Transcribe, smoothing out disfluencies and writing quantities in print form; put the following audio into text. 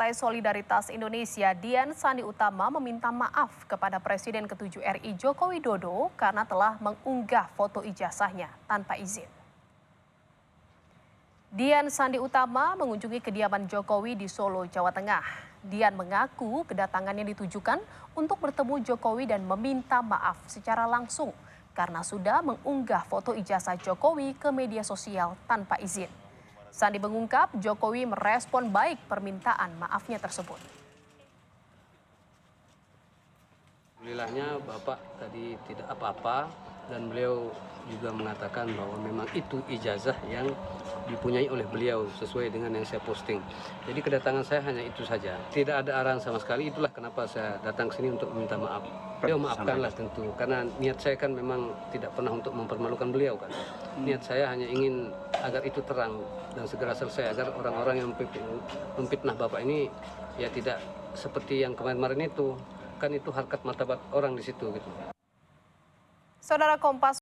Partai Solidaritas Indonesia, Dian Sandi Utama, meminta maaf kepada Presiden ke-7 RI Joko Widodo karena telah mengunggah foto ijazahnya tanpa izin. Dian Sandi Utama mengunjungi kediaman Jokowi di Solo, Jawa Tengah. Dian mengaku kedatangannya ditujukan untuk bertemu Jokowi dan meminta maaf secara langsung karena sudah mengunggah foto ijazah Jokowi ke media sosial tanpa izin. Sandi mengungkap Jokowi merespon baik permintaan maafnya tersebut. Alhamdulillahnya Bapak tadi tidak apa-apa dan beliau juga mengatakan bahwa memang itu ijazah yang dipunyai oleh beliau sesuai dengan yang saya posting. Jadi kedatangan saya hanya itu saja. Tidak ada arahan sama sekali, itulah kenapa saya datang ke sini untuk meminta maaf. Beliau maafkanlah tentu, karena niat saya kan memang tidak pernah untuk mempermalukan beliau kan. Niat saya hanya ingin agar itu terang dan segera selesai agar orang-orang yang memfitnah Bapak ini ya tidak seperti yang kemarin-kemarin itu. Kan itu harkat martabat orang di situ gitu. Saudara Kompas